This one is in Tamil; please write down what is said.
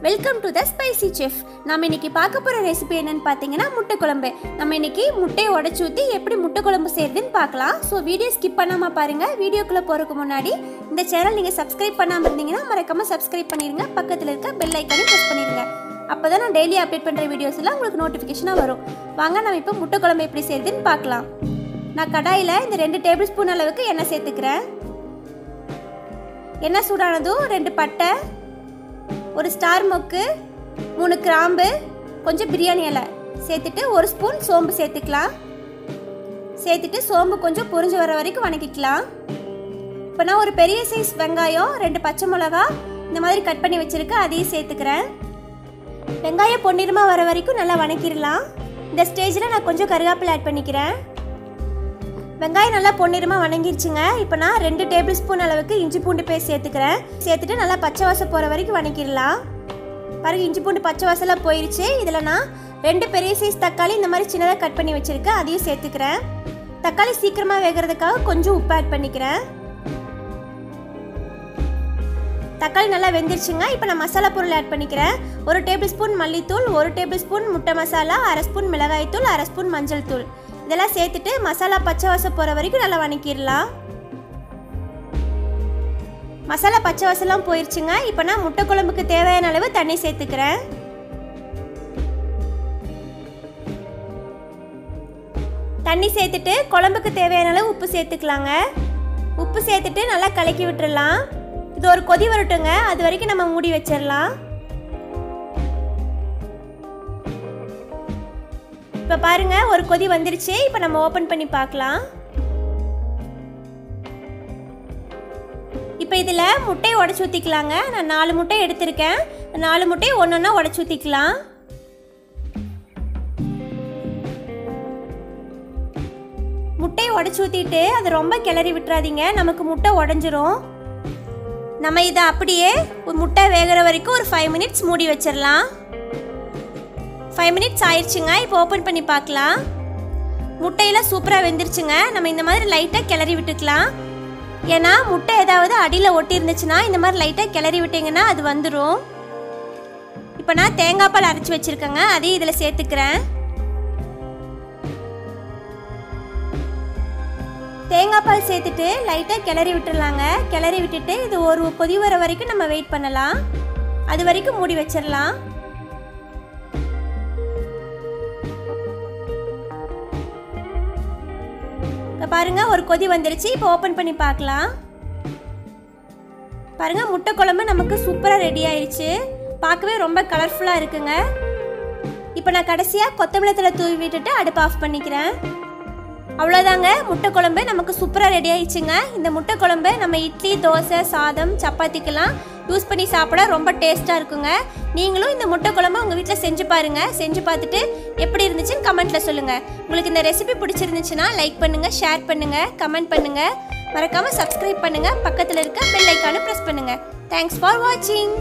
Welcome to the spicy chef. நம்ம இன்னைக்கு பார்க்க போகிற ரெசிபி என்னன்னு பார்த்தீங்கன்னா முட்டை குழம்பு. நம்ம இன்னைக்கு முட்டையை உடச்சி ஊற்றி எப்படி முட்டை குழம்பு செய்யறதுன்னு பார்க்கலாம். ஸோ வீடியோ ஸ்கிப் பண்ணாமல் பாருங்கள். வீடியோக்குள்ளே போகிறதுக்கு முன்னாடி இந்த சேனல் நீங்கள் சப்ஸ்கிரைப் பண்ணாமல் இருந்தீங்கன்னா மறக்காமல் சப்ஸ்கிரைப் பண்ணிடுங்க. பக்கத்தில் இருக்க பெல் ஐக்கானே ப்ரெஸ் பண்ணிடுங்க. அப்போ தான் நான் டெய்லி அப்டேட் பண்ணுற வீடியோஸ் எல்லாம் உங்களுக்கு நோட்டிஃபிகேஷனாக வரும். வாங்க நம்ம இப்போ முட்டை குழம்பு எப்படி செய்யறதுன்னு பார்க்கலாம். நான் கடாயில் இந்த 2 டேபிள் ஸ்பூன் அளவுக்கு எண்ணெய் சேர்த்துக்கிறேன். எண்ணெய் சூடானதும் 2 பட்டை, ஒரு ஸ்டார் மொக்கு, 3 கிராம்பு, கொஞ்சம் பிரியாணி இலை சேர்த்துட்டு 1 ஸ்பூன் சோம்பு சேர்த்துக்கலாம். சேர்த்துட்டு சோம்பு கொஞ்சம் பொரிஞ்சு வர வரைக்கும் வணக்கிக்கலாம். இப்போ நான் ஒரு பெரிய சைஸ் வெங்காயம், 2 பச்சை மிளகா இந்த மாதிரி கட் பண்ணி வச்சுருக்கேன், அதையும் சேர்த்துக்கிறேன். வெங்காயம் பொன்னிறமாக வர வரைக்கும் நல்லா வணக்கிடலாம். இந்த ஸ்டேஜில் நான் கொஞ்சம் கருவேப்பிலை ஆட் பண்ணிக்கிறேன். வெங்காயம் நல்லா பொன்னிறமாக வணங்கிருச்சுங்க. இப்போ நான் 2 டேபிள் ஸ்பூன் அளவுக்கு இஞ்சி பூண்டு பேஸ்ட் சேர்த்துக்கிறேன். சேர்த்துட்டு நல்லா பச்சை வாசம் போகிற வரைக்கும் வணக்கிடலாம். பாருங்கள், இஞ்சி பூண்டு பச்சை வாசலாம் போயிடுச்சு. இதில் நான் 2 பெரிய சைஸ் தக்காளி இந்த மாதிரி சின்னதாக கட் பண்ணி வச்சுருக்கேன், அதையும் சேர்த்துக்கிறேன். தக்காளி சீக்கிரமாக வேகிறதுக்காக கொஞ்சம் உப்பு ஆட் பண்ணிக்கிறேன். தக்காளி நல்லா வெந்துருச்சுங்க. இப்போ நான் மசாலா பொருள் ஆட் பண்ணிக்கிறேன். 1 டேபிள் ஸ்பூன் மல்லித்தூள், 1 டேபிள் ஸ்பூன் முட்டை மசாலா, 1/2 ஸ்பூன் மிளகாய் தூள், 1/2 ஸ்பூன் மஞ்சள் தூள் இதெல்லாம் சேர்த்துட்டு மசாலா பச்சை வாசம் போகிற வரைக்கும் நல்லா வணக்கிடலாம். மசாலா பச்சை வாசலாம் போயிடுச்சுங்க. இப்போ நான் முட்டை குழம்புக்கு தேவையான அளவு தண்ணி சேர்த்துக்கிறேன். தண்ணி சேர்த்துட்டு குழம்புக்கு தேவையான அளவு உப்பு சேர்த்துக்கலாங்க. உப்பு சேர்த்துட்டு நல்லா கலக்கி விட்டுடலாம். இது ஒரு கொதி வரட்டுங்க, அது வரைக்கும் நம்ம மூடி வச்சிடலாம். இப்போ பாருங்க, ஒரு கொதி வந்துருச்சு. இப்போ நம்ம ஓப்பன் பண்ணி பார்க்கலாம். இப்போ இதில் முட்டையை உடச்சி ஊற்றிக்கலாங்க. நான் 4 முட்டை எடுத்திருக்கேன். 4 முட்டையை ஒன்றா உடச்சி ஊற்றிக்கலாம். முட்டையை உடச்சி ஊற்றிட்டு அது ரொம்ப கிளறி விட்டுறாதீங்க, நமக்கு முட்டை உடஞ்சிரும். நம்ம இதை அப்படியே முட்டை வேகிற வரைக்கும் ஒரு 5 மினிட்ஸ் மூடி வச்சிடலாம். 5 மினிட்ஸ் ஆயிடுச்சுங்க. இப்போ ஓப்பன் பண்ணி பார்க்கலாம். முட்டையெல்லாம் சூப்பராக வெந்துருச்சுங்க. நம்ம இந்த மாதிரி லைட்டாக கிளறி விட்டுக்கலாம். ஏன்னா முட்டை ஏதாவது அடியில் ஒட்டி இருந்துச்சுன்னா இந்த மாதிரி லைட்டாக கிளறி விட்டிங்கன்னா அது வந்துடும். இப்போ நான் தேங்காய் பால் அரைச்சி வச்சுருக்கேங்க, அதையும் இதில் சேர்த்துக்கிறேன். தேங்காய் பால் சேர்த்துட்டு லைட்டாக கிளறி விட்டுடலாங்க. கிளறி விட்டுட்டு இது ஒரு கொதி வர வரைக்கும் நம்ம வெயிட் பண்ணலாம். அது வரைக்கும் மூடி வச்சிடலாம். பாருங்க, ஒரு கொதி வந்துருச்சு. இப்போ ஓப்பன் பண்ணி பார்க்கலாம். பாருங்க, முட்டை குழம்பு நமக்கு சூப்பராக ரெடி ஆயிடுச்சு. பார்க்கவே ரொம்ப கலர்ஃபுல்லாக இருக்குங்க. இப்போ நான் கடைசியாக கொத்தமல்லி தழை தூவி விட்டுட்டு அடுப்பு ஆஃப் பண்ணிக்கிறேன். அவ்வளோதாங்க, முட்டை குழம்பு நமக்கு சூப்பராக ரெடி ஆயிடுச்சுங்க. இந்த முட்டை குழம்பு நம்ம இட்லி, தோசை, சாதம், சப்பாத்திக்கெல்லாம் யூஸ் பண்ணி சாப்பிட ரொம்ப டேஸ்ட்டாக இருக்குங்க. நீங்களும் இந்த முட்டை குழம்பு உங்கள் வீட்டில் செஞ்சு பாருங்கள். செஞ்சு பார்த்துட்டு எப்படி இருந்துச்சுன்னு கமெண்ட்டில் சொல்லுங்கள். உங்களுக்கு இந்த ரெசிபி பிடிச்சிருந்துச்சுன்னா லைக் பண்ணுங்கள், ஷேர் பண்ணுங்கள், கமெண்ட் பண்ணுங்கள். மறக்காமல் சப்ஸ்கிரைப் பண்ணுங்கள். பக்கத்தில் இருக்க பெல் ஐக்கானை ப்ரெஸ் பண்ணுங்கள். தேங்க்ஸ் ஃபார் வாட்சிங்.